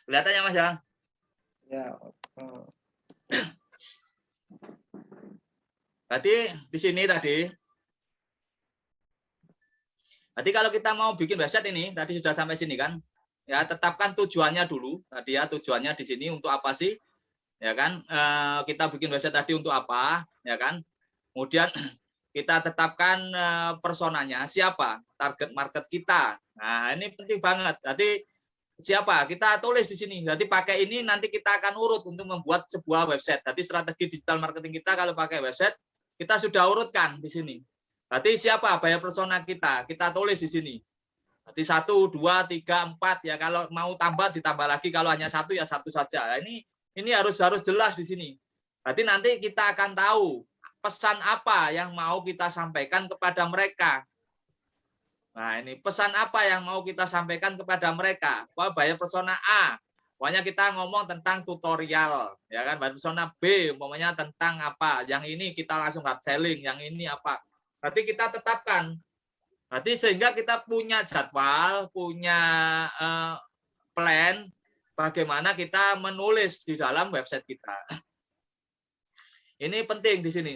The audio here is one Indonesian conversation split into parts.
Kelihatannya Mas ya? Ya. Berarti di sini tadi. Nanti kalau kita mau bikin website ini, tadi sudah sampai sini kan? Ya, tetapkan tujuannya dulu. Tadi ya, tujuannya di sini untuk apa sih? Ya kan? Kita bikin website tadi untuk apa? Ya kan? Kemudian kita tetapkan personanya, siapa? Target market kita. Nah, ini penting banget. Jadi siapa? Kita tulis di sini. Jadi pakai ini nanti kita akan urut untuk membuat sebuah website. Jadi strategi digital marketing kita kalau pakai website, kita sudah urutkan di sini. Berarti siapa buyer persona kita? Kita tulis di sini. Berarti 1, 2, 3, 4 ya. Kalau mau tambah ditambah lagi. Kalau hanya 1 ya 1 saja. Ini harus jelas di sini. Berarti nanti kita akan tahu pesan apa yang mau kita sampaikan kepada mereka. Nah, ini pesan apa yang mau kita sampaikan kepada mereka? Wah, buyer persona A. Pokoknya kita ngomong tentang tutorial, ya kan? Buyer persona B, umpamanya tentang apa? Yang ini kita langsung hard selling, yang ini apa? Berarti kita tetapkan. Berarti sehingga kita punya jadwal, punya plan bagaimana kita menulis di dalam website kita. Ini penting di sini.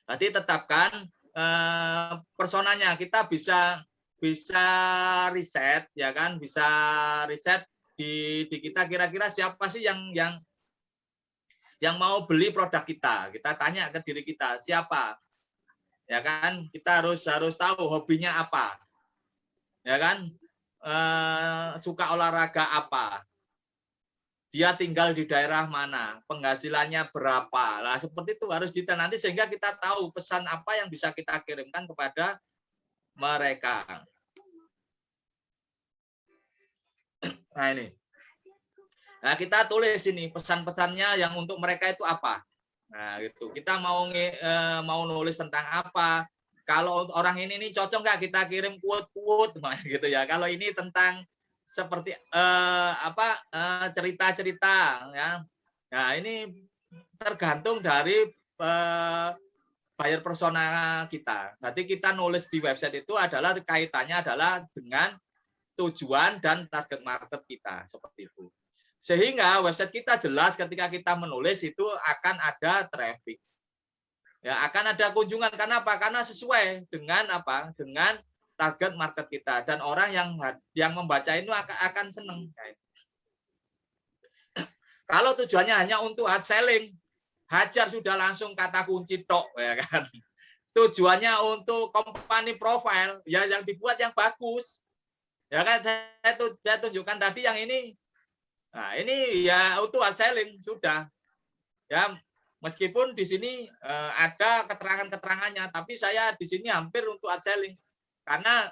Berarti tetapkan personanya. Kita bisa riset, ya kan? Bisa riset di kita kira-kira siapa sih yang mau beli produk kita. Kita tanya ke diri kita, siapa? Ya kan? Kita harus tahu hobinya apa. Ya kan? Suka olahraga apa? Dia tinggal di daerah mana? Penghasilannya berapa? Nah, seperti itu harus detail nanti sehingga kita tahu pesan apa yang bisa kita kirimkan kepada mereka. Nah, ini. Nah, kita tulis ini pesan-pesannya yang untuk mereka itu apa. Nah, gitu. Kita mau nulis tentang apa? Kalau orang ini nih cocok nggak kita kirim quote-quote gitu ya. Kalau ini tentang seperti cerita-cerita ya. Nah, ini tergantung dari buyer persona kita. Jadi kita nulis di website itu adalah kaitannya adalah dengan tujuan dan target market kita seperti itu. Sehingga website kita jelas ketika kita menulis itu akan ada traffic. Ya, akan ada kunjungan. Kenapa? Karena sesuai dengan apa? Dengan target market kita dan orang yang membaca itu akan senang. Kalau tujuannya hanya untuk hard selling, hajar sudah langsung kata kunci tok ya kan. Tujuannya untuk company profile, ya yang dibuat yang bagus. Ya kan saya tunjukkan tadi yang ini. Nah, ini ya untuk hard selling sudah. Ya, meskipun di sini ada keterangan-keterangannya, tapi saya di sini hampir untuk hard selling. Karena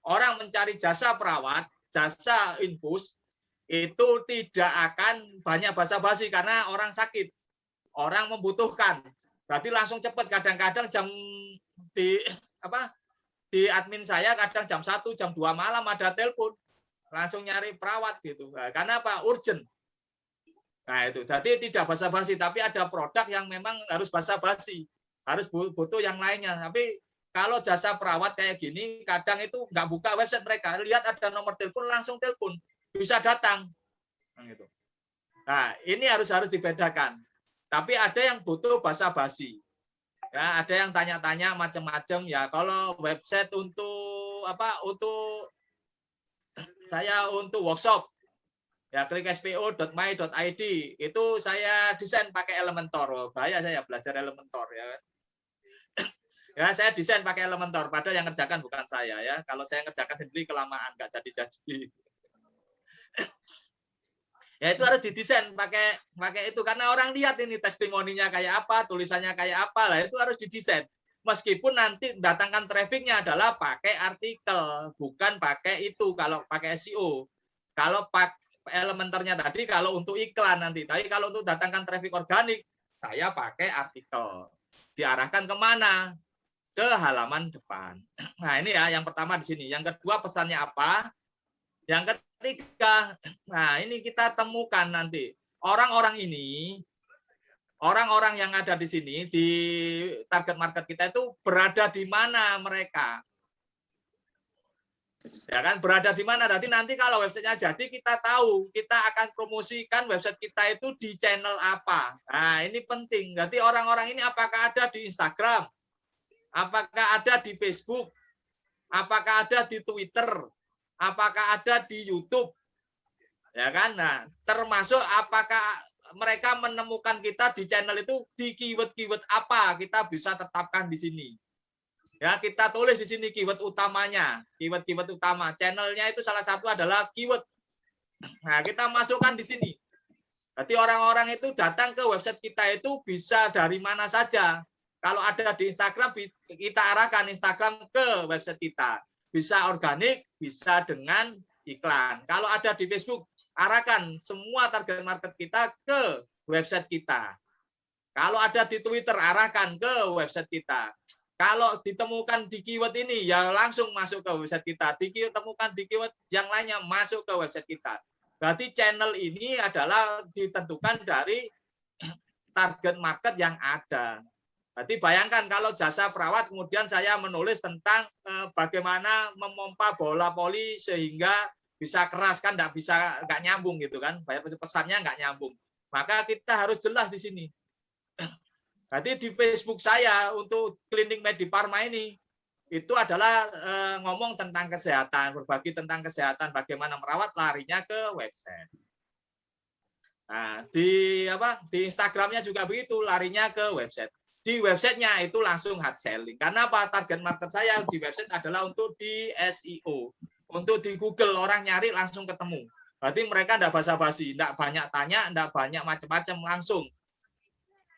orang mencari jasa perawat, jasa infus itu tidak akan banyak basa-basi karena orang sakit. Orang membutuhkan. Berarti langsung cepat. Kadang-kadang di admin saya kadang jam 1, jam 2 malam ada telepon. Langsung nyari perawat gitu. Nah, karena apa? Urgent. Nah, itu. Jadi tidak basa-basi, tapi ada produk yang memang harus basa-basi. Harus butuh yang lainnya. Tapi kalau jasa perawat kayak gini, kadang itu nggak buka website mereka. Lihat ada nomor telepon, langsung telepon. Bisa datang. Nah, ini harus dibedakan. Tapi ada yang butuh basa-basi. Ya, ada yang tanya-tanya macam-macam ya. Kalau website untuk saya untuk workshop ya klik spo.my.id itu saya desain pakai Elementor. Oh, bahaya saya belajar Elementor ya. Ya, saya desain pakai Elementor padahal yang ngerjakan bukan saya ya. Kalau saya ngerjakan sendiri kelamaan nggak jadi-jadi. Ya itu harus didesain pakai itu karena orang lihat ini testimoninya kayak apa, tulisannya kayak apa lah itu harus didesain. Meskipun nanti datangkan trafficnya adalah pakai artikel, bukan pakai itu kalau pakai SEO. Kalau pakai Elementornya tadi kalau untuk iklan nanti, tapi kalau untuk datangkan traffic organik saya pakai artikel. Diarahkan kemana? Ke halaman depan. Nah ini ya yang pertama di sini. Yang kedua pesannya apa? Yang ketiga, nah ini kita temukan nanti orang-orang yang ada di sini di target market kita itu berada di mana mereka. Ya kan, berada di mana? Nanti kalau websitenya jadi, kita tahu kita akan promosikan website kita itu di channel apa. Nah, ini penting. Jadi orang-orang ini apakah ada di Instagram, apakah ada di Facebook, apakah ada di Twitter, apakah ada di YouTube, ya kan? Nah, termasuk apakah mereka menemukan kita di channel itu di keyword-keyword apa, kita bisa tetapkan di sini. Ya, kita tulis di sini keyword utamanya, keyword-keyword utama. Channelnya itu salah satu adalah keyword. Nah, kita masukkan di sini. Jadi orang-orang itu datang ke website kita itu bisa dari mana saja. Kalau ada di Instagram, kita arahkan Instagram ke website kita. Bisa organik, bisa dengan iklan. Kalau ada di Facebook, arahkan semua target market kita ke website kita. Kalau ada di Twitter, arahkan ke website kita. Kalau ditemukan di keyword ini, ya langsung masuk ke website kita. Ditemukan di keyword yang lainnya, masuk ke website kita. Berarti channel ini adalah ditentukan dari target market yang ada. Berarti bayangkan kalau jasa perawat, kemudian saya menulis tentang bagaimana memompa bola voli sehingga bisa keras, kan nggak nyambung gitu kan. Pesannya nggak nyambung. Maka kita harus jelas di sini. Jadi di Facebook saya untuk Klinik Medifarma ini itu adalah ngomong tentang kesehatan, berbagi tentang kesehatan, bagaimana merawat, larinya ke website. Nah, di Instagramnya juga begitu, larinya ke website. Di websitenya itu langsung hard selling. Karena apa? Target market saya di website adalah untuk di SEO, untuk di Google, orang nyari langsung ketemu. Berarti mereka enggak basa-basi, enggak banyak tanya, enggak banyak macam-macam, langsung.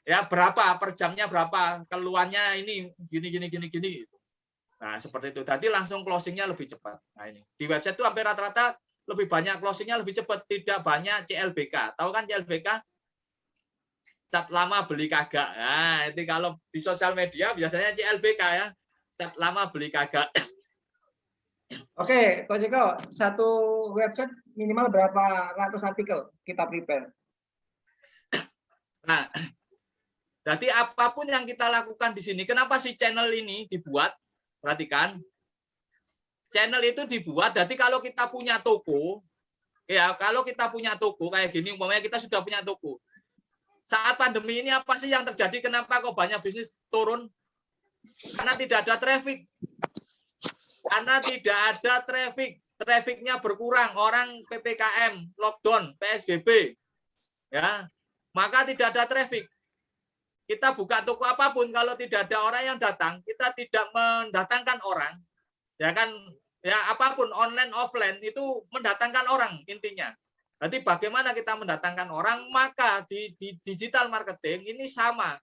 Ya, berapa per jamnya, berapa keluarnya ini gini. Nah, seperti itu. Tadi langsung closingnya lebih cepat. Nah, ini di website itu hampir rata-rata lebih banyak closingnya lebih cepat, tidak banyak CLBK. Tahu kan CLBK? Cat lama beli kagak. Nah, itu kalau di sosial media biasanya CLBK ya. Cat lama beli kagak. Oke, Coach Eko, satu website minimal berapa ratus artikel kita prepare? Nah, jadi apapun yang kita lakukan di sini, kenapa sih channel ini dibuat? Perhatikan, channel itu dibuat. Jadi kalau kita punya toko, ya kalau kita punya toko kayak gini, umpamanya kita sudah punya toko. Saat pandemi ini apa sih yang terjadi? Kenapa kok banyak bisnis turun? Karena tidak ada traffic. Karena tidak ada traffic. Trafficnya berkurang. Orang PPKM, lockdown, PSBB, ya, maka tidak ada traffic. Kita buka toko apapun, kalau tidak ada orang yang datang, kita tidak mendatangkan orang, ya kan, ya apapun online offline itu mendatangkan orang intinya. Jadi bagaimana kita mendatangkan orang? Maka di digital marketing ini sama.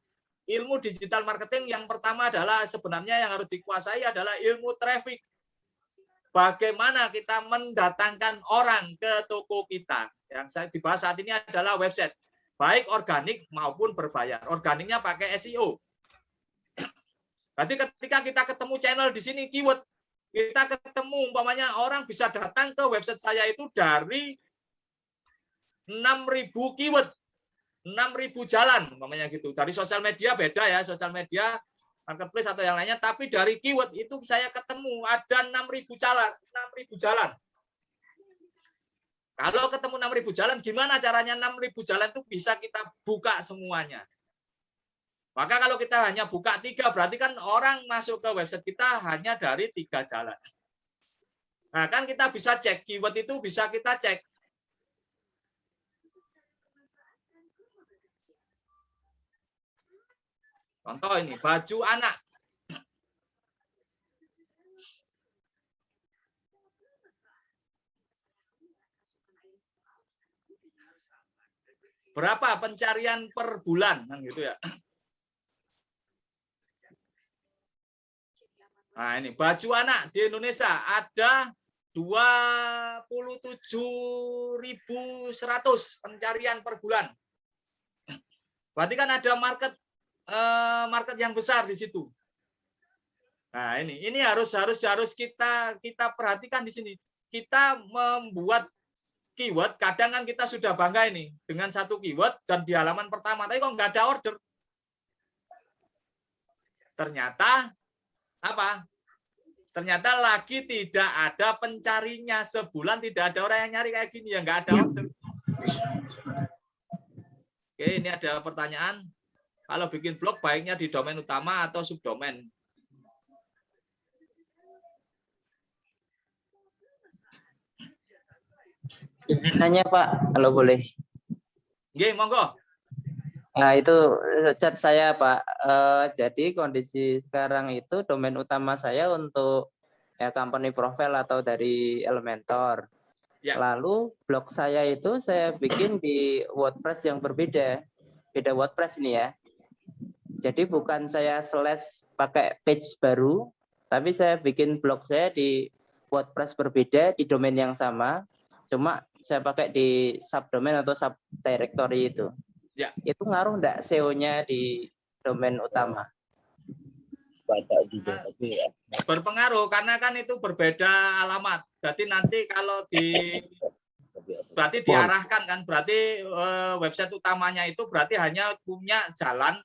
Ilmu digital marketing yang pertama adalah sebenarnya yang harus dikuasai adalah ilmu traffic. Bagaimana kita mendatangkan orang ke toko kita. Yang saya dibahas saat ini adalah website. Baik organik maupun berbayar. Organiknya pakai SEO. Berarti ketika kita ketemu channel di sini keyword, kita ketemu umpamanya orang bisa datang ke website saya itu dari 6.000 keyword, 6.000 jalan umpamanya gitu. Dari sosial media beda ya, sosial media marketplace atau yang lainnya, tapi dari keyword itu saya ketemu ada 6.000 jalan, 6.000 jalan. Kalau ketemu 6.000 jalan, gimana caranya 6.000 jalan itu bisa kita buka semuanya? Maka kalau kita hanya buka 3, berarti kan orang masuk ke website kita hanya dari 3 jalan. Nah, kan kita bisa cek, keyword itu bisa kita cek. Contoh ini, baju anak. Berapa pencarian per bulan kan gitu ya. Nah, ini baju anak di Indonesia ada 27.100 pencarian per bulan. Berarti kan ada market yang besar di situ. Nah, ini harus kita perhatikan di sini. Kita membuat keyword, kadang kan kita sudah bangga ini dengan satu keyword dan di halaman pertama, tapi kok nggak ada order. Ternyata apa? ternyata lagi tidak ada pencarinya. Sebulan tidak ada orang yang nyari kayak gini, ya nggak ada order. Oke, ini ada pertanyaan. Kalau bikin blog baiknya di domain utama atau subdomain? Nanya Pak, kalau boleh. Nggih, monggo. Nah itu chat saya Pak. Jadi kondisi sekarang itu domain utama saya untuk ya company profile atau dari Elementor. Ya. Lalu blog saya itu saya bikin di WordPress yang berbeda. Beda WordPress ini ya. Jadi bukan saya slash pakai page baru, tapi saya bikin blog saya di WordPress berbeda di domain yang sama. Cuma saya pakai di subdomain atau subdirectory itu. Ya. Itu ngaruh enggak SEO-nya di domain utama? Berpengaruh karena kan itu berbeda alamat. Jadi nanti kalau berarti diarahkan kan, berarti website utamanya itu berarti hanya punya jalan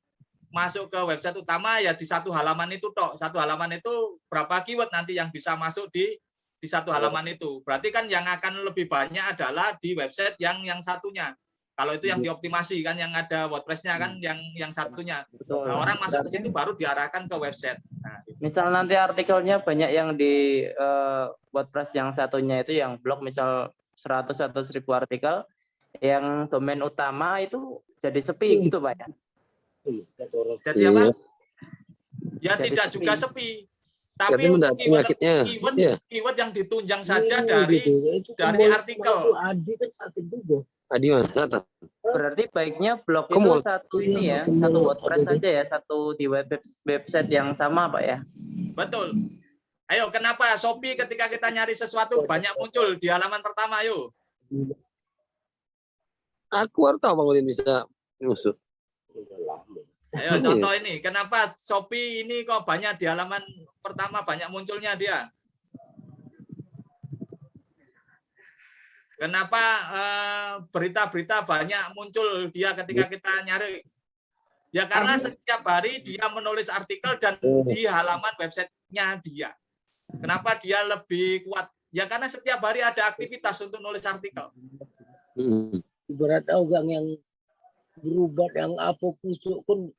masuk ke website utama ya di satu halaman itu tok. Satu halaman itu berapa keyword nanti yang bisa masuk di satu halaman itu. Berarti kan yang akan lebih banyak adalah di website yang satunya. Kalau itu yang dioptimasi kan, yang ada WordPress-nya kan, yang satunya. Nah, orang masuk ke situ baru diarahkan ke website. Nah, gitu. Misal nanti artikelnya banyak yang di WordPress yang satunya itu yang blog misal 100 atau 1000 artikel, yang domain utama itu jadi sepi gitu Pak ya? Jadi apa? Ya Jadi tidak sepi. juga sepi. Tapi untuk keyword yang ditunjang saja dari artikel. Berarti baiknya blog itu satu ini ya, satu WordPress saja ya, satu di website yang sama Pak ya. Betul. Ayo, kenapa Shopee ketika kita nyari sesuatu banyak muncul di halaman pertama, ayo. Aku harus tahu Bang Udin bisa ngusut. Ayo contoh ini, kenapa Shopee ini kok banyak di halaman pertama banyak munculnya dia? Kenapa berita-berita banyak muncul dia ketika kita nyari? Ya karena setiap hari dia menulis artikel dan di halaman websitenya dia. Kenapa dia lebih kuat? Ya karena setiap hari ada aktivitas untuk nulis artikel. Ibarat orang yang berubah yang apa kusuk pun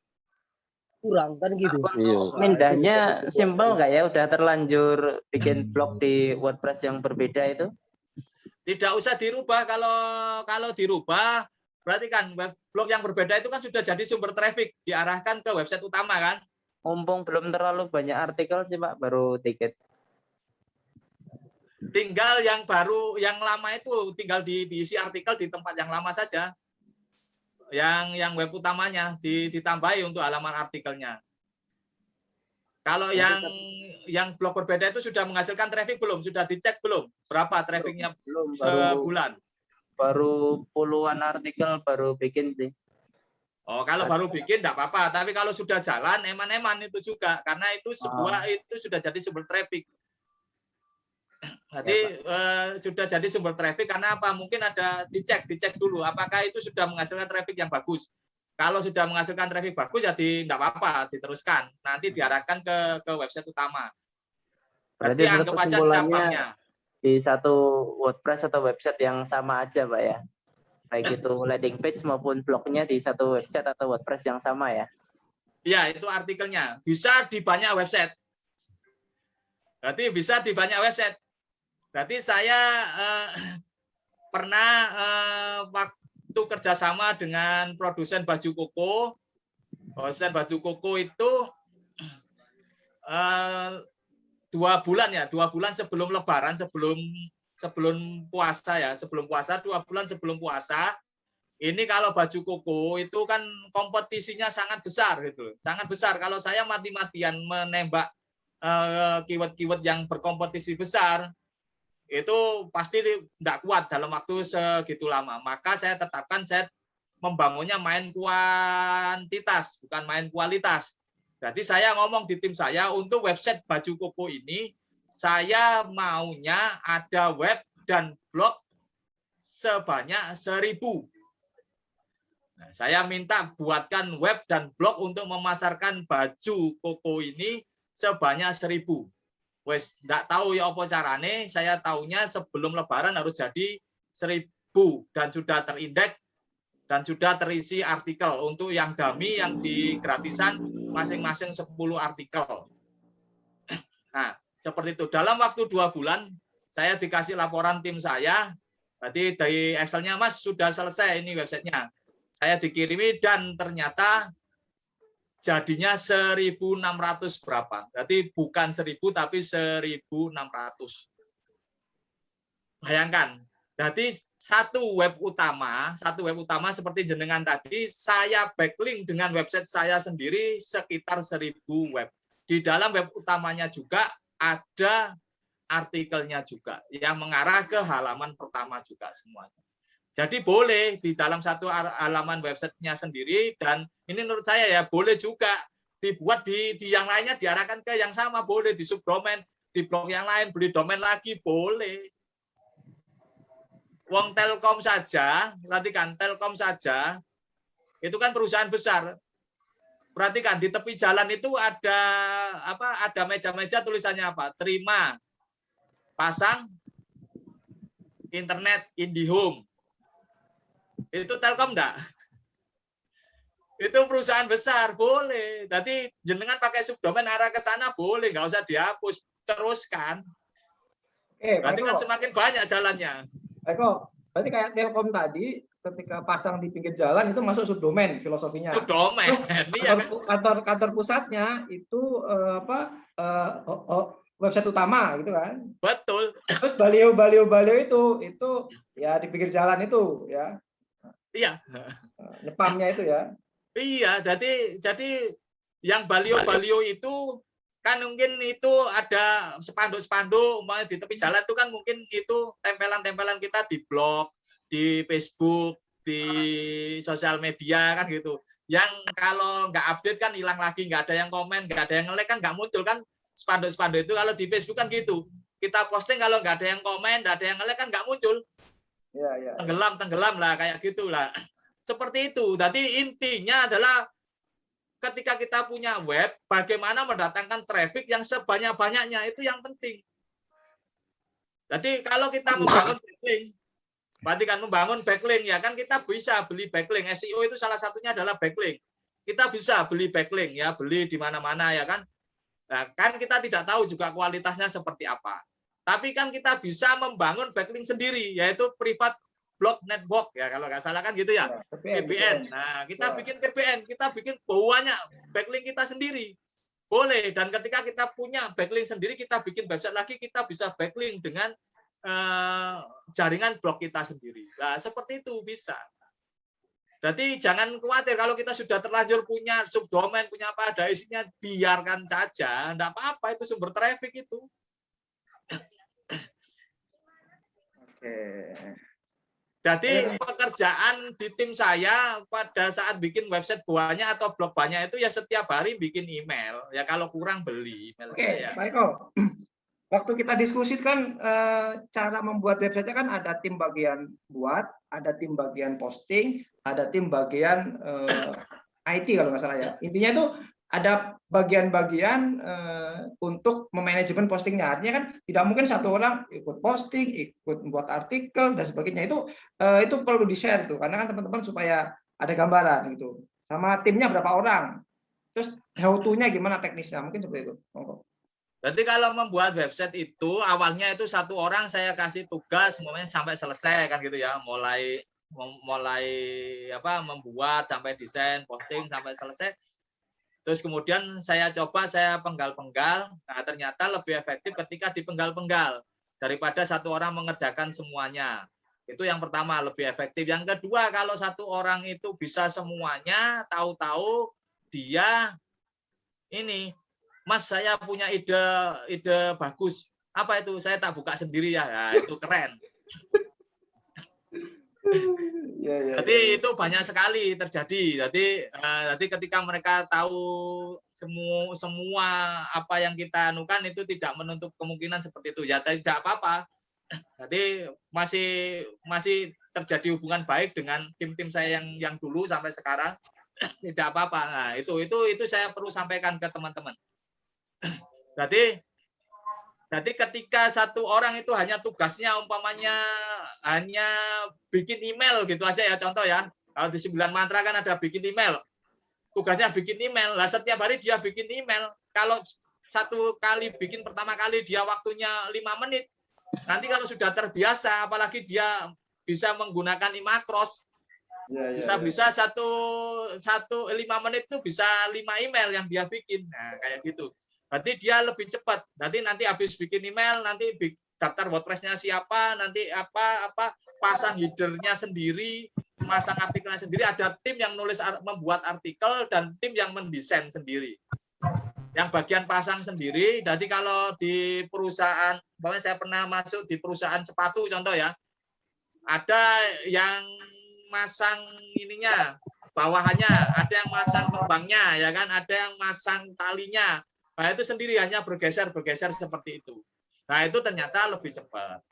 kurang kan gitu. Mindahnya simpel nggak ya? Udah terlanjur bikin blog di WordPress yang berbeda itu? Tidak usah dirubah. Kalau dirubah berarti kan blog yang berbeda itu kan sudah jadi sumber traffic, diarahkan ke website utama kan. Mumpung belum terlalu banyak artikel sih Pak, baru dikit. Tinggal yang baru, yang lama itu tinggal diisi artikel di tempat yang lama saja. Yang web utamanya ditambahi untuk halaman artikelnya. Kalau yang blog berbeda itu sudah menghasilkan traffic belum? Sudah dicek belum? Berapa trafficnya sebulan? Baru puluhan artikel baru bikin sih. Oh, kalau baru bikin enggak apa-apa, tapi kalau sudah jalan eman-eman itu juga karena itu itu sudah jadi sumber traffic. Jadi sudah jadi sumber traffic karena apa? Mungkin ada dicek dulu apakah itu sudah menghasilkan traffic yang bagus. Kalau sudah menghasilkan traffic bagus ya tidak apa-apa, diteruskan. Nanti diarahkan ke website utama. Berarti anggap aja cabangnya. Di satu WordPress atau website yang sama aja Pak ya. Baik itu landing page maupun blognya di satu website atau WordPress yang sama ya. Iya, itu artikelnya. Bisa di banyak website. Berarti bisa di banyak website. Berarti saya pernah waktu kerjasama dengan produsen baju koko. Produsen baju koko itu 2 bulan sebelum Lebaran, sebelum puasa ya, sebelum puasa 2 bulan sebelum puasa. Ini kalau baju koko itu kan kompetisinya sangat besar gitu, sangat besar. Kalau saya mati-matian menembak keyword-keyword yang berkompetisi besar, itu pasti tidak kuat dalam waktu segitu lama. Maka saya tetapkan saya membangunnya main kuantitas, bukan main kualitas. Jadi saya ngomong di tim saya, untuk website baju koko ini, saya maunya ada web dan blog sebanyak 1000. Nah, saya minta buatkan web dan blog untuk memasarkan baju koko ini sebanyak 1000. wes nggak tahu ya apa carane, saya taunya sebelum lebaran harus jadi 1.000 dan sudah terindeks dan sudah terisi artikel. Untuk yang dummy yang di gratisan masing-masing 10 artikel. Nah, seperti itu. Dalam waktu 2 bulan saya dikasih laporan tim saya, berarti dari Excel-nya Mas sudah selesai ini websitenya. Saya dikirimi dan ternyata jadinya 1.600 berapa. Berarti bukan 1.000 tapi 1.600. Bayangkan. Jadi satu web utama seperti jenengan tadi, saya backlink dengan website saya sendiri sekitar 1.000 web. Di dalam web utamanya juga ada artikelnya juga yang mengarah ke halaman pertama juga semuanya. Jadi boleh di dalam satu halaman websitenya sendiri, dan ini menurut saya ya boleh juga dibuat di yang lainnya diarahkan ke yang sama, boleh di subdomain, di blog yang lain beli domain lagi boleh. Wong Telkom saja, perhatikan Telkom saja, itu kan perusahaan besar. Perhatikan di tepi jalan itu ada apa? Ada meja-meja tulisannya apa? Terima, pasang, internet, IndiHome. Itu Telkom enggak? Itu perusahaan besar, boleh. Jadi jenengan pakai subdomain arah ke sana boleh, nggak usah dihapus, teruskan. Berarti kan semakin banyak jalannya. Eko, berarti kayak Telkom tadi ketika pasang di pinggir jalan itu masuk subdomain filosofinya. Subdomain. Kantor pusatnya itu website utama gitu kan. Betul. Terus balio itu ya di pinggir jalan itu ya. Iya. Nyepamnya itu ya. Iya, jadi yang balio-balio itu kan mungkin itu ada spanduk-spanduk di tepi jalan itu kan mungkin itu tempelan-tempelan kita di blog, di Facebook, di sosial media kan gitu. Yang kalau nggak update kan hilang lagi, nggak ada yang komen, nggak ada yang nge-like kan nggak muncul kan spanduk-spanduk itu. Kalau di Facebook kan gitu. Kita posting kalau nggak ada yang komen, nggak ada yang nge-like kan nggak muncul. Ya. Tenggelam lah kayak gitulah. Seperti itu. Jadi intinya adalah ketika kita punya web, bagaimana mendatangkan traffic yang sebanyak-banyaknya, itu yang penting. Jadi kalau kita membangun backlink, berarti kan membangun backlink ya kan kita bisa beli backlink. SEO itu salah satunya adalah backlink. Kita bisa beli backlink ya, beli di mana-mana ya kan. Nah, kan kita tidak tahu juga kualitasnya seperti apa. Tapi kan kita bisa membangun backlink sendiri, yaitu private blog network ya kalau nggak salah kan gitu ya, PBN. Nah kita bikin PBN, kita bikin banyak backlink kita sendiri, boleh. Dan ketika kita punya backlink sendiri, kita bikin website lagi, kita bisa backlink dengan jaringan blog kita sendiri. Nah seperti itu bisa. Jadi jangan khawatir kalau kita sudah terlanjur punya subdomain, punya apa ada isinya, biarkan saja, enggak apa-apa, itu sumber traffic itu. Oke. Jadi pekerjaan di tim saya pada saat bikin website banyak atau blog banyak itu ya setiap hari bikin email. Ya kalau kurang beli email. Oke, Pak Eko. Waktu kita diskusikan cara membuat website kan ada tim bagian buat, ada tim bagian posting, ada tim bagian IT kalau nggak salah ya. Intinya itu ada bagian-bagian untuk memanajemen postingnya. Artinya kan tidak mungkin satu orang ikut posting, ikut membuat artikel dan sebagainya. Itu perlu di-share tuh, karena kan teman-teman supaya ada gambaran gitu. Sama timnya berapa orang. Terus how to-nya gimana teknisnya, mungkin seperti itu. Berarti kalau membuat website itu awalnya itu satu orang saya kasih tugas semuanya sampai selesai kan gitu ya. Mulai membuat sampai desain, posting sampai selesai. Terus kemudian saya coba, saya penggal-penggal. Nah, ternyata lebih efektif ketika dipenggal-penggal daripada satu orang mengerjakan semuanya. Itu yang pertama, lebih efektif. Yang kedua, kalau satu orang itu bisa semuanya, tahu-tahu dia ini, Mas, saya punya ide bagus. Apa itu? Saya tak buka sendiri ya. Nah, itu keren. Jadi itu banyak sekali terjadi. Jadi ketika mereka tahu semua apa yang kita anukan itu tidak menutup kemungkinan seperti itu. Ya tidak apa-apa. Jadi masih terjadi hubungan baik dengan tim-tim saya yang dulu sampai sekarang. Tidak apa-apa. Nah, itu saya perlu sampaikan ke teman-teman. Jadi Jadi ketika satu orang itu hanya tugasnya umpamanya hanya bikin email gitu aja ya, contoh ya. Kalau di 9 mantra kan ada bikin email. Tugasnya bikin email. Lah setiap hari dia bikin email. Kalau satu kali bikin pertama kali dia waktunya 5 menit. Nanti kalau sudah terbiasa, apalagi dia bisa menggunakan imakros, bisa satu 5 menit itu bisa 5 email yang dia bikin. Nah, kayak gitu. Berarti dia lebih cepat. Nanti habis bikin email, nanti daftar WordPress-nya siapa, nanti apa pasang header-nya sendiri, masang artikelnya sendiri. Ada tim yang membuat artikel dan tim yang mendesain sendiri. Yang bagian pasang sendiri. Jadi kalau di perusahaan, bahkan saya pernah masuk di perusahaan sepatu contoh ya, ada yang masang ininya, bawahannya, ada yang masang kembangnya, ya kan, ada yang masang talinya. Nah itu sendiri hanya bergeser seperti itu. Nah itu ternyata lebih cepat.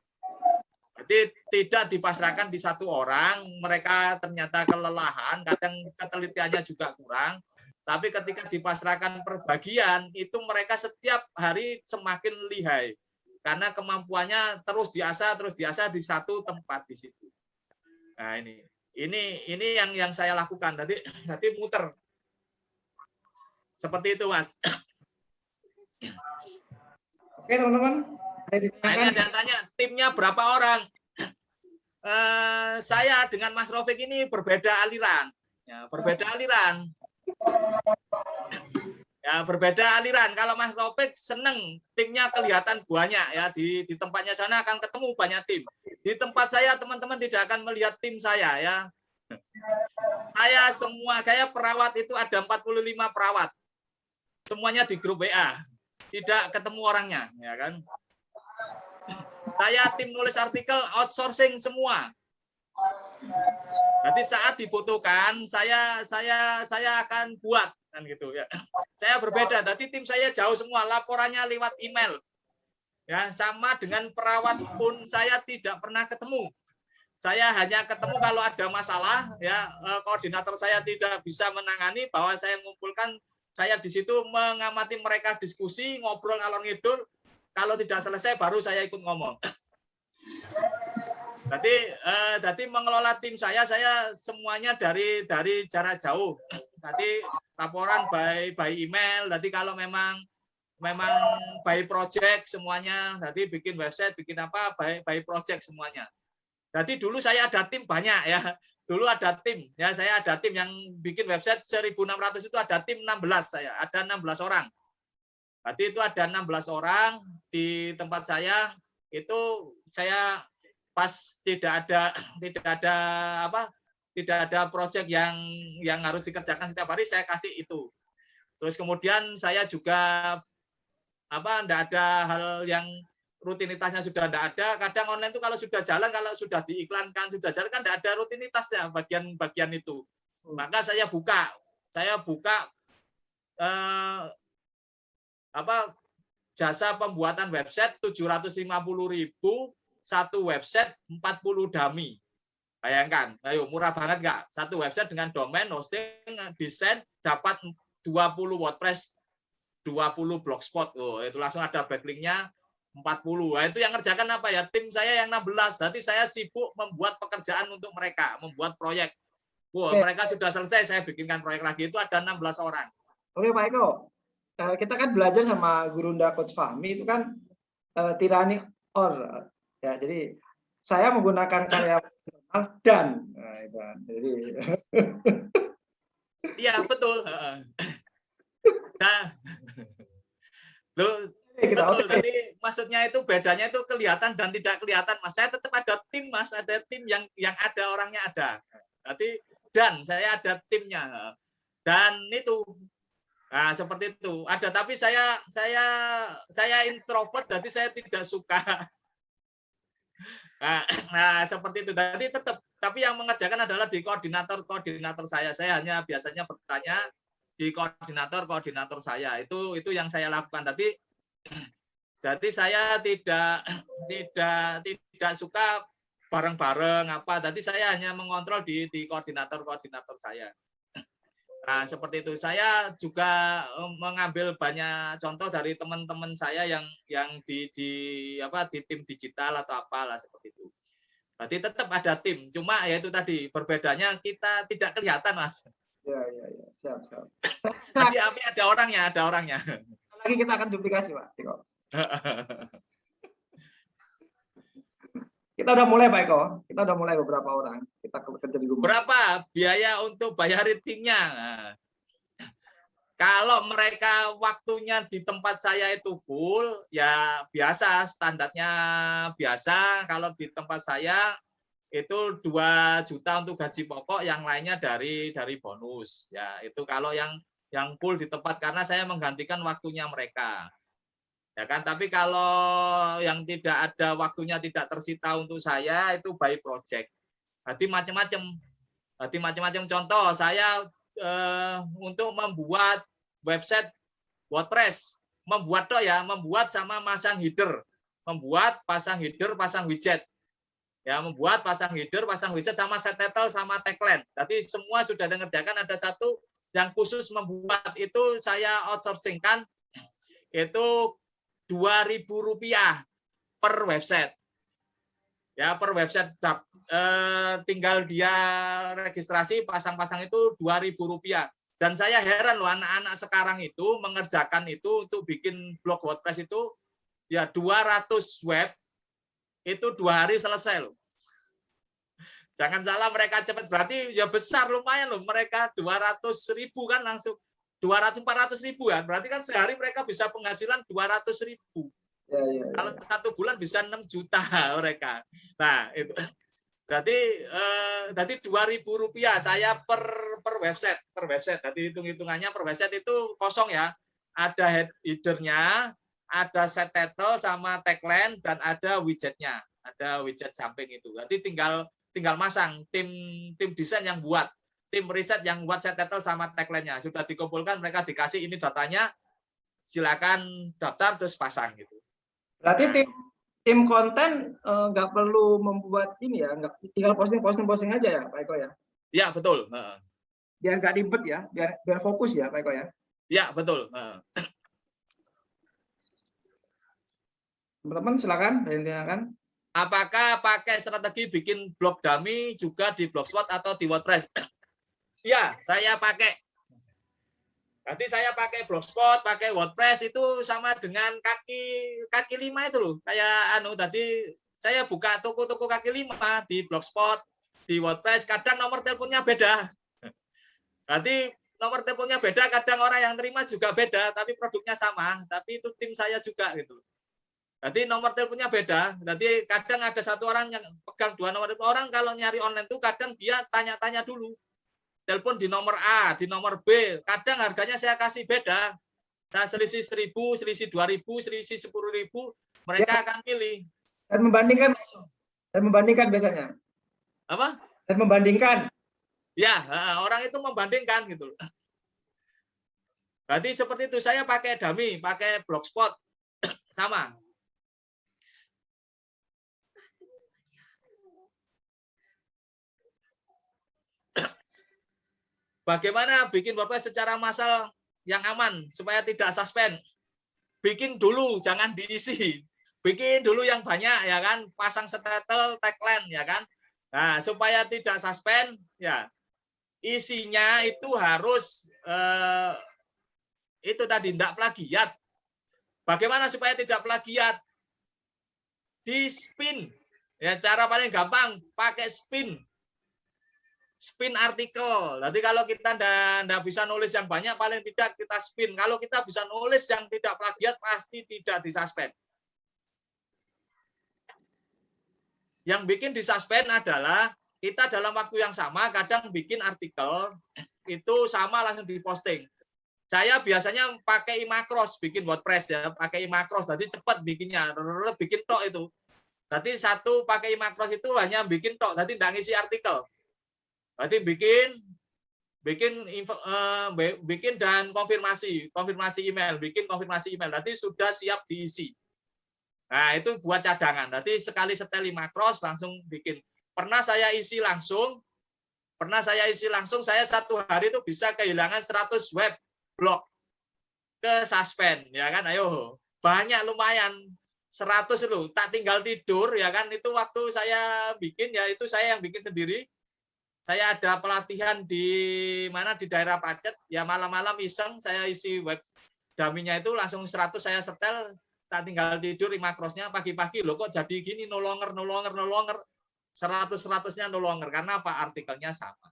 Jadi tidak dipasrahkan di satu orang, mereka ternyata kelelahan, kadang ketelitiannya juga kurang. Tapi ketika dipasrahkan per bagian, itu mereka setiap hari semakin lihai. Karena kemampuannya terus diasah di satu tempat di situ. Nah ini yang saya lakukan. Tadi muter. Seperti itu, Mas. Oke, teman-teman. Nah, ini ada yang tanya, timnya berapa orang? Saya dengan Mas Rofik ini berbeda aliran. Ya, berbeda aliran. Ya, berbeda aliran. Kalau Mas Rofik seneng timnya kelihatan banyak ya, di tempatnya sana akan ketemu banyak tim. Di tempat saya teman-teman tidak akan melihat tim saya ya. Saya perawat itu ada 45 perawat. Semuanya di grup WA. Tidak ketemu orangnya, ya kan? Saya tim nulis artikel outsourcing semua. Nanti saat dibutuhkan saya akan buat kan gitu ya. Saya berbeda. Tadi tim saya jauh semua, laporannya lewat email. Ya, sama dengan perawat pun saya tidak pernah ketemu. Saya hanya ketemu kalau ada masalah ya, koordinator saya tidak bisa menangani, bahwa saya mengumpulkan, saya di situ mengamati mereka diskusi, ngobrol ngalor ngidul. Kalau tidak selesai baru saya ikut ngomong. Jadi mengelola tim saya semuanya dari jarak jauh. Tadi laporan by email. Jadi kalau memang by project semuanya. Jadi bikin website, bikin apa by project semuanya. Jadi dulu saya ada tim banyak ya. Dulu ada tim ya, saya ada tim yang bikin website 1.600 itu ada tim 16 saya. Ada 16 orang. Berarti itu ada 16 orang di tempat saya. Itu saya pas tidak ada proyek yang harus dikerjakan setiap hari, saya kasih itu. Terus kemudian saya juga enggak ada hal yang rutinitasnya sudah enggak ada. Kadang online itu kalau sudah jalan, kalau sudah diiklankan, sudah jalan kan enggak ada rutinitasnya bagian itu. Maka saya buka jasa pembuatan website 750.000, satu website 40 dummy. Bayangkan, ayo murah banget nggak? Satu website dengan domain, hosting, desain, dapat 20 WordPress, 20 blogspot. Oh, itu langsung ada backlinknya 40. Nah, itu yang ngerjakan apa ya? Tim saya yang 16. Berarti saya sibuk membuat pekerjaan untuk mereka, membuat proyek. Wow, mereka sudah selesai, saya bikinkan proyek lagi. Itu ada 16 orang. Oke, Pak Eko. Kita kan belajar sama Gurunda Coach Fahmi itu kan tirani or. Ya, jadi saya menggunakan karya dan jadi iya betul. Nah, betul. Jadi maksudnya itu bedanya itu kelihatan dan tidak kelihatan, Mas. Saya tetap ada tim, Mas. Ada tim yang ada orangnya ada. Berarti dan saya ada timnya. Dan itu seperti itu. Ada, tapi saya introvert, jadi saya tidak suka. Nah, seperti itu. Tadi tetap, tapi yang mengerjakan adalah di koordinator saya. Saya hanya biasanya bertanya di koordinator saya. Itu yang saya lakukan. Jadi saya tidak suka bareng-bareng apa. Tadi saya hanya mengontrol di koordinator saya. Nah, seperti itu. Saya juga mengambil banyak contoh dari teman-teman saya yang di tim digital atau apalah seperti itu. Berarti tetap ada tim, cuma ya itu tadi berbedanya kita tidak kelihatan, Mas. Ya, siap. Jadi ada orangnya. Lagi kita akan duplikasi, Pak Eko. Kita udah mulai, Pak Eko. Kita udah mulai beberapa orang. Kita kerja di rumah. Berapa biaya untuk bayarin timnya? Nah, kalau mereka waktunya di tempat saya itu full, ya biasa, standarnya biasa. Kalau di tempat saya itu 2 juta untuk gaji pokok, yang lainnya dari bonus. Ya, itu kalau yang full di tempat, karena saya menggantikan waktunya mereka. Ya kan, tapi kalau yang tidak ada waktunya, tidak tersita untuk saya, itu by project. Berarti macam-macam. Contoh, saya untuk membuat website WordPress, membuat sama pasang header, pasang widget. Ya, membuat pasang header, pasang widget sama set title sama tagline. Jadi semua sudah dikerjakan, ada satu yang khusus membuat, itu saya outsourcingkan, itu Rp2.000 per website. Ya, per website tinggal dia registrasi, pasang-pasang itu Rp2.000. Dan saya heran loh, anak-anak sekarang itu mengerjakan itu untuk bikin blog WordPress itu ya 200 web itu 2 hari selesai loh. Jangan salah, mereka cepat, berarti ya besar, lumayan loh mereka. 200.000 kan langsung 200-400.000 kan, berarti kan sehari mereka bisa penghasilan 200.000. Ya. Kalau 1 bulan bisa 6 juta mereka. Nah, itu berarti Rp2.000 saya per website. Jadi hitung-hitungannya per website itu kosong ya. Ada headernya, ada set title sama tagline, dan ada widgetnya. Ada widget samping itu. Jadi tinggal masang, tim desain yang buat, tim riset yang buat set title sama tagline-nya. Sudah dikumpulkan, mereka dikasih ini datanya, silakan daftar terus pasang gitu. Berarti tim konten nggak perlu membuat ini ya, nggak, tinggal posting aja ya, Pak Eko ya? Ya, betul. Biar nggak ribet ya, biar fokus ya, Pak Eko ya? Ya, betul. Teman-teman silakan, kan? Apakah pakai strategi bikin blog dummy juga di Blogspot atau di WordPress? Ya, saya pakai. Nanti saya pakai Blogspot, pakai WordPress, itu sama dengan kaki 5 itu loh. Kayak tadi saya buka toko-toko kaki 5 di Blogspot, di WordPress, kadang nomor teleponnya beda. Nanti nomor teleponnya beda, kadang orang yang terima juga beda, tapi produknya sama, tapi itu tim saya juga gitu. Nanti nomor teleponnya beda. Nanti kadang ada satu orang yang pegang 2 nomor telepon. Orang kalau nyari online itu kadang dia tanya-tanya dulu. Telepon di nomor A, di nomor B. Kadang harganya saya kasih beda. Nah, selisih 1.000, selisih 2.000, selisih 10.000, mereka akan pilih. Dan membandingkan biasanya. Apa? Dan membandingkan. Ya, orang itu membandingkan gitu. Berarti seperti itu, saya pakai dummy, pakai Blogspot sama. Bagaimana bikin WordPress secara massal yang aman supaya tidak suspend? Bikin dulu, jangan diisi. Bikin dulu yang banyak ya kan, pasang set title, tagline ya kan. Nah, supaya tidak suspend ya. Isinya itu harus itu tadi, tidak plagiat. Bagaimana supaya tidak plagiat? Di spin. Ya, cara paling gampang pakai spin artikel. Nanti kalau kita tidak bisa nulis yang banyak, paling tidak kita spin. Kalau kita bisa nulis yang tidak plagiat, pasti tidak disuspend. Yang bikin disuspend adalah kita dalam waktu yang sama kadang bikin artikel itu sama langsung diposting. Saya biasanya pakai iMacros bikin WordPress ya, pakai iMacros. Jadi cepat bikinnya, bikin tok itu. Jadi satu pakai iMacros itu hanya bikin tok, jadi tidak ngisi artikel. Berarti bikin dan konfirmasi email, bikin konfirmasi email. Nanti sudah siap diisi. Nah, itu buat cadangan. Nanti sekali setel 5 cross langsung bikin. Pernah saya isi langsung Pernah saya isi langsung, saya satu hari itu bisa kehilangan 100 web blog ke suspend, ya kan? Ayo, banyak lumayan 100 loh. Tak tinggal tidur, ya kan? Itu waktu saya bikin, ya itu saya yang bikin sendiri. Saya ada pelatihan di mana di daerah Pacet, ya malam-malam iseng saya isi web daminya itu langsung 100 saya setel, tak tinggal tidur makrosnya pagi-pagi loh kok jadi gini, no longer 100-100-nya no longer karena apa? Artikelnya sama.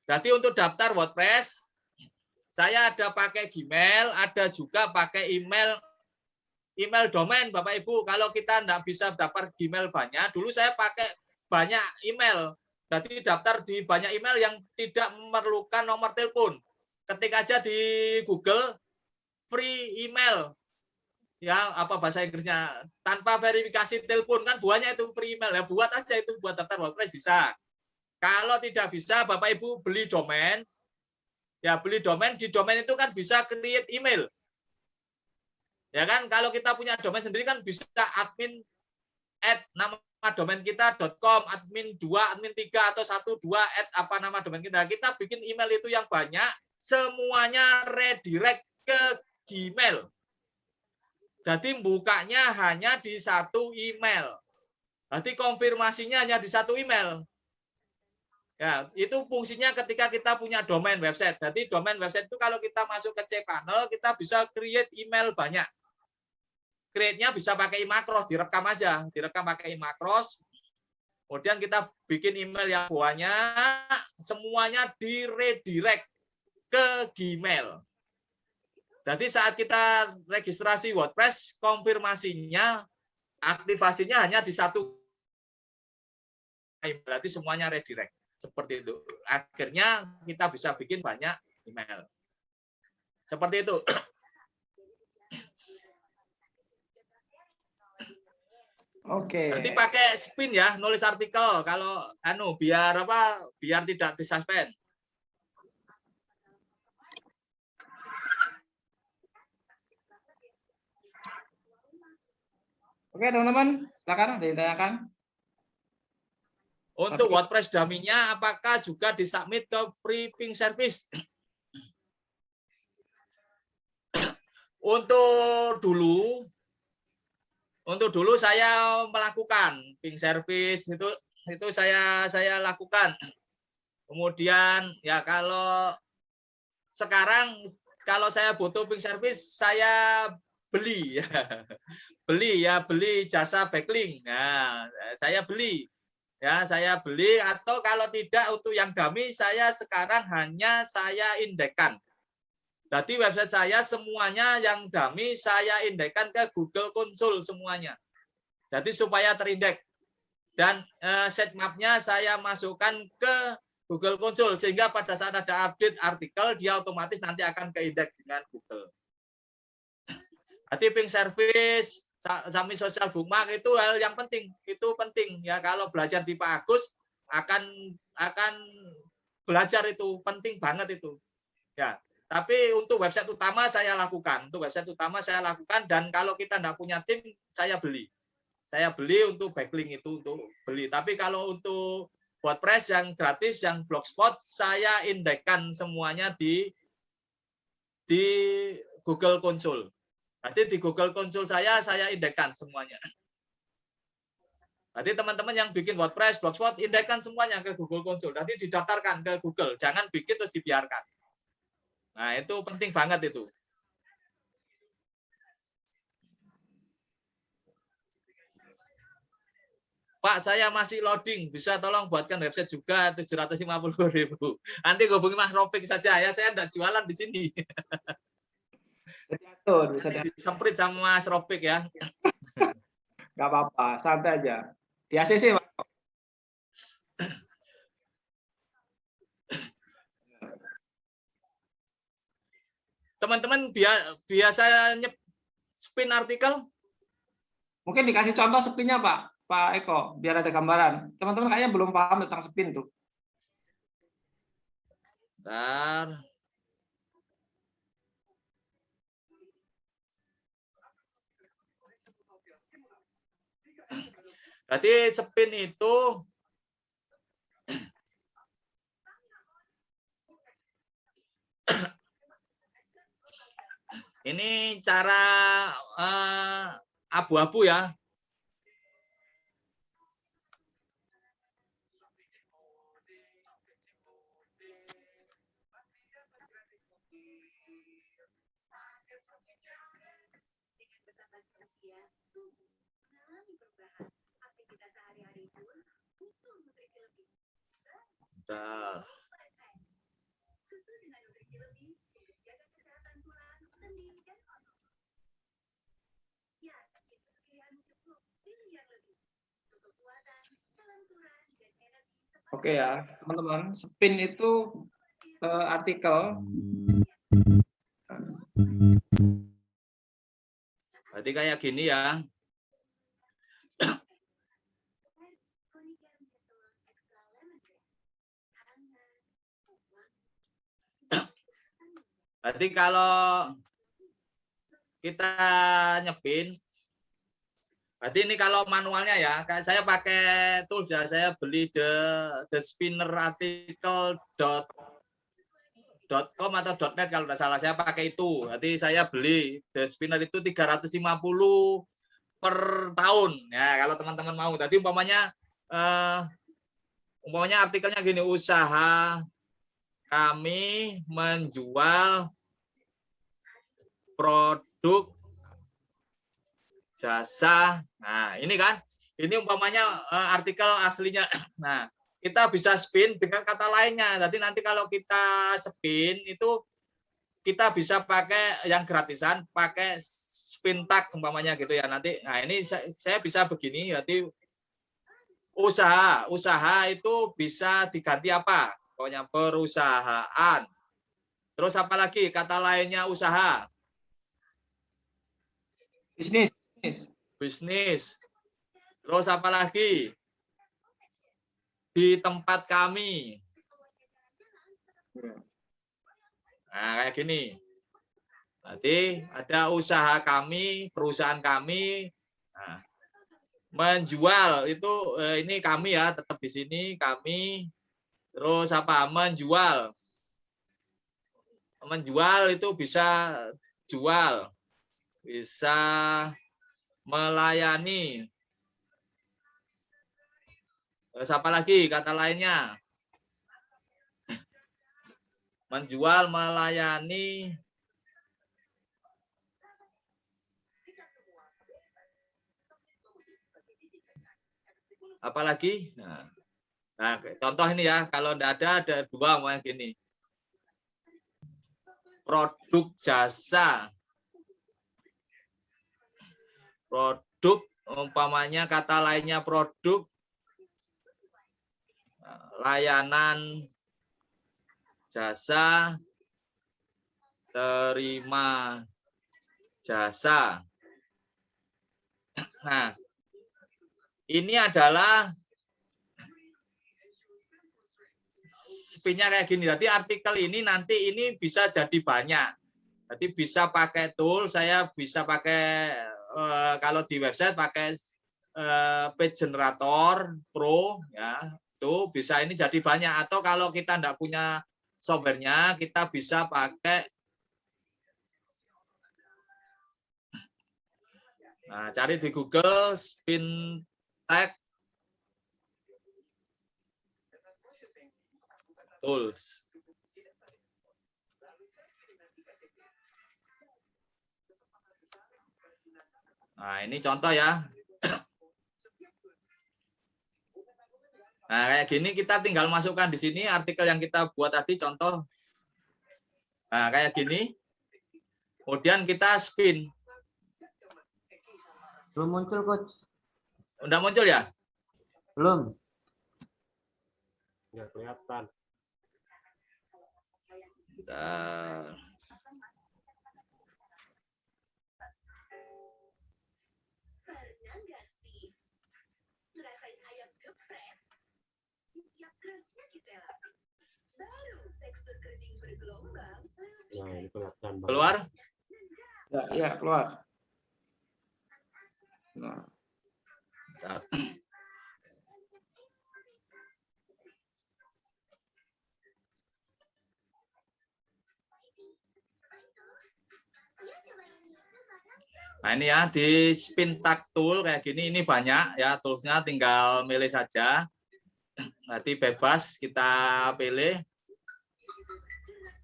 Jadi untuk daftar WordPress saya ada pakai Gmail, ada juga pakai email domain Bapak Ibu. Kalau kita enggak bisa daftar Gmail banyak, dulu saya pakai banyak email. Jadi daftar di banyak email yang tidak memerlukan nomor telepon. Ketik aja di Google free email. Ya, apa bahasa Inggrisnya? Tanpa verifikasi telepon kan banyak itu free email. Ya buat aja itu buat daftar WordPress bisa. Kalau tidak bisa Bapak Ibu beli domain. Ya beli domain, di domain itu kan bisa create email. Ya kan kalau kita punya domain sendiri kan bisa admin @ nama domain kita .com, admin 2, admin 3 atau 1 2 @ apa nama domain kita. Kita bikin email itu yang banyak, semuanya redirect ke Gmail. Jadi bukanya hanya di satu email. Jadi konfirmasinya hanya di satu email. Ya, itu fungsinya ketika kita punya domain website. Jadi domain website itu kalau kita masuk ke cPanel, kita bisa create email banyak. Create-nya bisa pakai iMacros, direkam aja, direkam pakai iMacros. Kemudian kita bikin email yang banyak, semuanya di-redirect ke Gmail. Jadi saat kita registrasi WordPress, konfirmasinya, aktivasinya hanya di satu email. Berarti semuanya redirect. Seperti itu. Akhirnya kita bisa bikin banyak email. Seperti itu. Oke. Nanti pakai spin ya, nulis artikel kalau biar apa? Biar tidak disuspend. Oke, teman-teman, silakan ditanyakan. Untuk WordPress dummy-nya apakah juga disubmit ke free ping service? Untuk dulu saya melakukan ping service itu saya lakukan. Kemudian ya kalau sekarang kalau saya butuh ping service saya beli ya. Beli jasa backlink. Nah, saya beli atau kalau tidak untuk yang dummy saya sekarang hanya saya indekkan. Jadi website saya semuanya yang dummy saya indekkan ke Google Console semuanya. Jadi supaya terindeks. Dan sitemap-nya saya masukkan ke Google Console sehingga pada saat ada update artikel dia otomatis nanti akan keindeks dengan Google. Jadi ping service sampai social bookmark itu hal yang penting, itu penting ya. Kalau belajar di Pak Agus akan belajar itu penting banget itu ya. Tapi untuk website utama saya lakukan, dan kalau kita tidak punya tim saya beli untuk backlink itu untuk beli. Tapi kalau untuk WordPress yang gratis yang Blogspot saya indekkan semuanya di Google Console. Nanti di Google Console saya indekkan semuanya. Jadi teman-teman yang bikin WordPress, Blogspot, indekkan semuanya ke Google Console. Nanti didaftarkan ke Google. Jangan bikin terus dibiarkan. Nah, itu penting banget itu. Pak, saya masih loading. Bisa tolong buatkan website juga 750.000. Nanti hubungi Mas Ropik saja ya. Saya tidak jualan di sini. Bisa disemprit sama Mas Ropik ya. Gak apa-apa, santai aja. Di ACC, Pak. Teman-teman biasa spin artikel? Mungkin dikasih contoh spinnya, Pak Eko, biar ada gambaran. Teman-teman kayaknya belum paham tentang spin tuh. Bentar. Berarti spin itu ini cara abu-abu ya. Bentar. Oke ya, teman-teman. Spin itu artikel. Berarti kayak gini ya. Berarti kalau kita nyepin, berarti ini kalau manualnya ya, saya pakai tools ya, saya beli the spinner article.com atau .net kalau tidak salah, saya pakai itu. Berarti saya beli the spinner itu 350 per tahun ya, kalau teman-teman mau. Tadi umpamanya artikelnya gini, usaha kami menjual produk jasa. Nah, ini kan, ini umpamanya artikel aslinya. Nah, kita bisa spin dengan kata lainnya. Jadi nanti kalau kita spin itu kita bisa pakai yang gratisan, pakai spin tag umpamanya gitu ya. Nanti, nah ini saya bisa begini. Jadi usaha itu bisa diganti apa? Pokoknya perusahaan. Terus apa lagi kata lainnya usaha? Bisnis. Bisnis. Terus apa lagi? Di tempat kami. Nah, kayak gini. Berarti ada usaha kami, perusahaan kami. Nah, menjual itu ini kami ya, tetap di sini kami. Terus apa? Menjual. Menjual itu bisa jual. Bisa melayani. Terus apa lagi kata lainnya? Menjual, melayani. Apalagi? Nah, contoh ini ya, kalau tidak ada dua mau yang gini. Produk jasa. Produk, umpamanya kata lainnya produk, layanan, jasa, terima jasa. Nah, ini adalah spinnya kayak gini. Jadi artikel ini nanti ini bisa jadi banyak. Jadi bisa pakai tool, saya bisa pakai kalau di website pakai page generator pro ya. Itu bisa ini jadi banyak, atau kalau kita tidak punya softwarenya kita bisa pakai cari di Google spin tag tools. Nah, ini contoh ya. Nah, kayak gini kita tinggal masukkan di sini artikel yang kita buat tadi, contoh. Nah, kayak gini. Kemudian kita spin. Belum muncul, Coach. Udah muncul ya? Belum. Nggak kelihatan. Bentar. Nah, ini kelihatan. Keluar? Ya, keluar. Nah. Bentar. Nah ini ya di spin tag tool kayak gini, ini banyak ya toolsnya, tinggal milih saja. Nanti bebas kita pilih.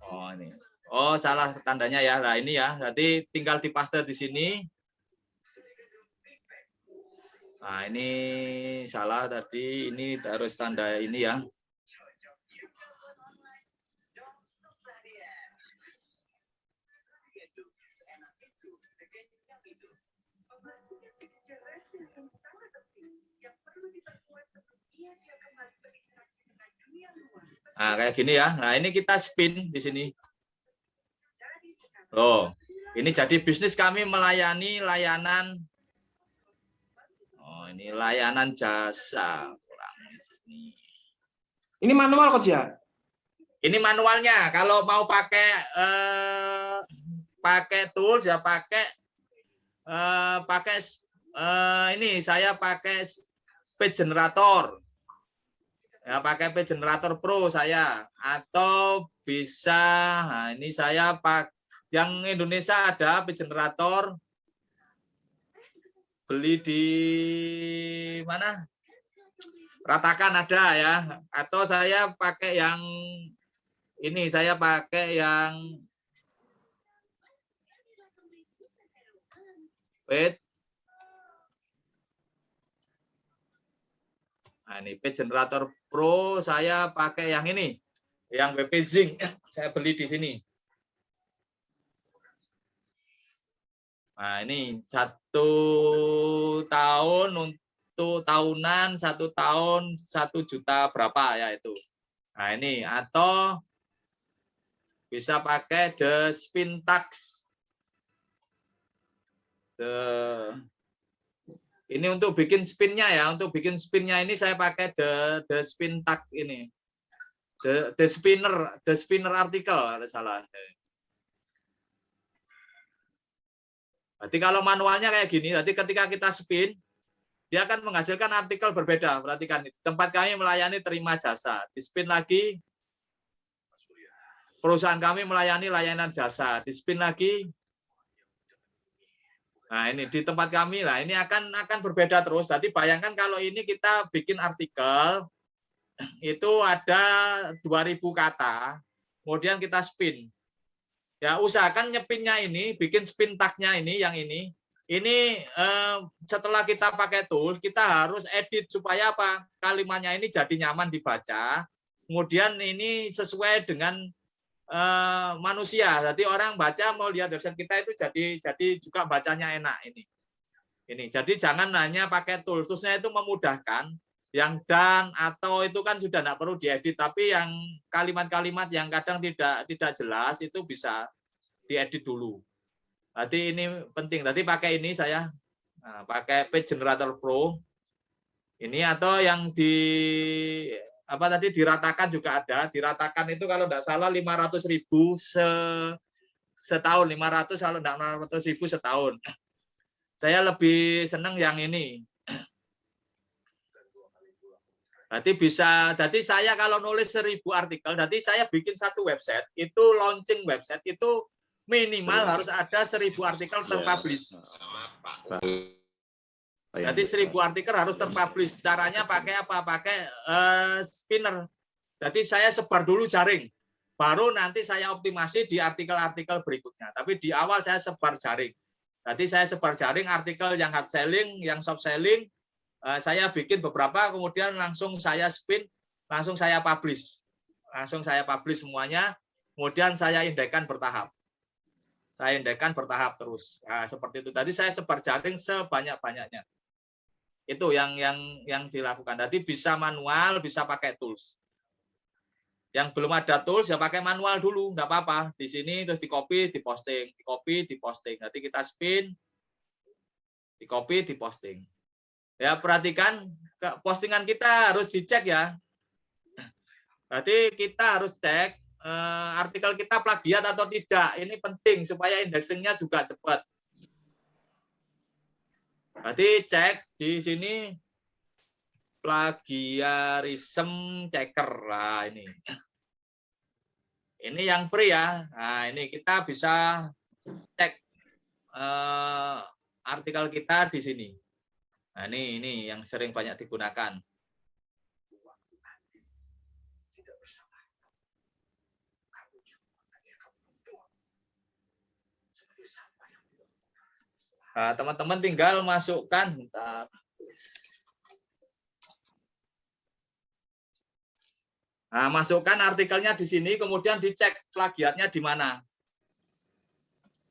Oh ini, oh salah tandanya ya. Nah ini ya, nanti tinggal dipaste di sini. Nah ini salah tadi, ini harus tanda ini ya. Nah, kayak gini ya. Nah, ini kita spin di sini. Loh, ini jadi bisnis kami melayani layanan. Oh, ini layanan jasa. Ini manual Coach ya? Ini manualnya. Kalau mau pakai pakai tools ya pakai ini saya pakai page generator. Ya pakai page generator pro saya, atau bisa, nah ini saya yang Indonesia ada page generator, beli di mana, Ratakan ada ya, atau saya pakai yang ini, saya pakai yang wait. Nah, ini page generator pro saya pakai yang ini, yang WP Zinc, saya beli di sini. Nah ini 1 tahun untuk tahunan, 1 tahun 1 juta berapa ya itu. Nah ini, atau bisa pakai The Spin Tax. Ini untuk bikin spinnya ya, untuk bikin spinnya ini saya pakai the spin tag ini, the spinner artikel, ada salah. Berarti kalau manualnya kayak gini, nanti ketika kita spin, dia akan menghasilkan artikel berbeda. Perhatikan, tempat kami melayani terima jasa, di spin lagi, perusahaan kami melayani layanan jasa, di spin lagi. Nah ini di tempat kami lah, ini akan berbeda terus. Jadi bayangkan kalau ini kita bikin artikel, itu ada 2000 kata, kemudian kita spin. Ya usahakan nyepinnya ini, bikin spin tag-nya ini, yang ini setelah kita pakai tools, kita harus edit supaya apa? Kalimatnya ini jadi nyaman dibaca, kemudian ini sesuai dengan manusia. Jadi orang baca mau lihat website kita itu jadi juga bacanya enak ini. Jadi jangan hanya pakai toolsnya itu memudahkan, yang dan atau itu kan sudah tidak perlu diedit, tapi yang kalimat-kalimat yang kadang tidak jelas itu bisa diedit dulu. Jadi ini penting. Tadi pakai ini saya pakai Page Generator Pro ini, atau yang di apa tadi diratakan juga ada. Diratakan itu kalau tidak salah 500.000 setahun, 500 kalau tidak 500.000 setahun. Saya lebih senang yang ini. Berarti bisa, jadi saya kalau nulis 1000 artikel, jadi saya bikin satu website, itu launching website, itu minimal harus ada 1000 artikel terpublish. Jadi 1000 artikel harus terpublish. Caranya pakai apa? Pakai spinner. Jadi saya sebar dulu jaring, baru nanti saya optimasi di artikel-artikel berikutnya. Tapi di awal saya sebar jaring. Jadi saya sebar jaring artikel yang hard selling, yang soft selling, saya bikin beberapa, kemudian langsung saya spin, langsung saya publish. Langsung saya publish semuanya, kemudian saya indekkan bertahap. Saya indekkan bertahap terus. Nah, seperti itu. Tadi saya sebar jaring sebanyak-banyaknya. Itu yang dilakukan. Jadi bisa manual, bisa pakai tools. Yang belum ada tools ya pakai manual dulu, enggak apa-apa. Di sini terus di copy, di posting, di copy, di posting. Nanti kita spin, di copy, di posting. Ya, perhatikan postingan kita harus dicek ya. Berarti kita harus cek artikel kita plagiat atau tidak. Ini penting supaya indexingnya juga cepat. Berarti cek di sini plagiarism checker lah ini. Ini yang free ya. Nah, ini kita bisa cek artikel kita di sini. Nah, ini yang sering banyak digunakan. Nah, teman-teman tinggal masukkan. Bentar. Nah, masukkan artikelnya di sini, kemudian dicek plagiatnya di mana.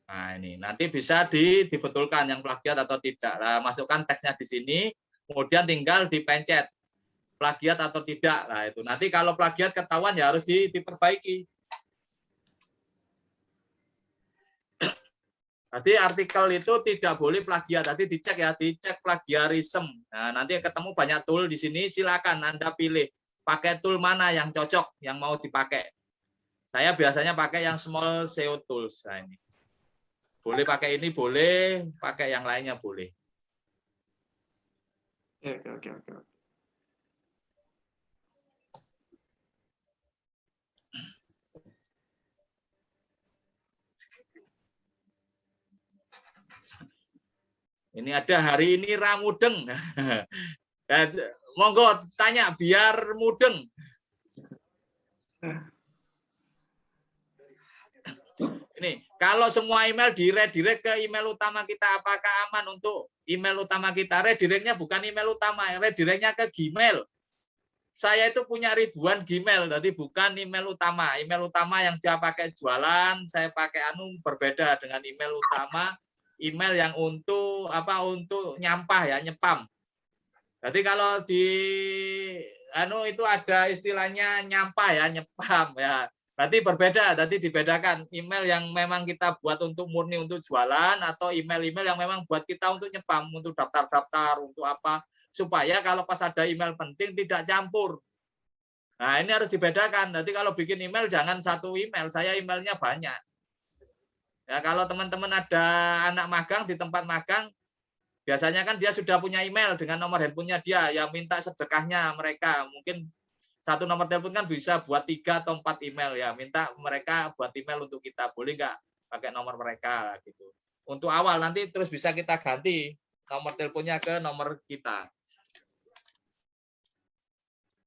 Nah, ini nanti bisa dibetulkan yang plagiat atau tidak. Nah, masukkan teksnya di sini, kemudian tinggal dipencet plagiat atau tidak. Nah, itu nanti kalau plagiat ketahuan ya harus diperbaiki. Jadi artikel itu tidak boleh plagiat. Nanti dicek ya, dicek plagiarisme. Nah, nanti ketemu banyak tool di sini, silakan Anda pilih pakai tool mana yang cocok, yang mau dipakai. Saya biasanya pakai yang small SEO tools. Nah, ini. Boleh pakai ini, boleh pakai yang lainnya, boleh. Oke. Ini ada hari ini ramudeng. Monggo tanya biar mudeng. Ini kalau semua email redirect ke email utama kita, apakah aman untuk email utama kita? Redirectnya bukan email utama, redirectnya ke Gmail. Saya itu punya ribuan Gmail, jadi bukan email utama. Email utama yang dia pakai jualan, saya pakai berbeda dengan email utama. Email yang untuk untuk nyampah ya, nyepam. Jadi kalau di itu ada istilahnya nyampah ya, nyepam ya. Berarti berbeda, nanti dibedakan email yang memang kita buat untuk murni untuk jualan atau email-email yang memang buat kita untuk nyepam, untuk daftar-daftar, untuk apa, supaya kalau pas ada email penting tidak campur. Nah, ini harus dibedakan. Nanti kalau bikin email jangan satu email, saya emailnya banyak. Ya, kalau teman-teman ada anak magang di tempat magang, biasanya kan dia sudah punya email dengan nomor handphonenya dia, yang minta sedekahnya mereka. Mungkin satu nomor telepon kan bisa buat 3 atau 4 email ya. Minta mereka buat email untuk kita. Boleh nggak pakai nomor mereka gitu. Untuk awal nanti terus bisa kita ganti nomor teleponnya ke nomor kita.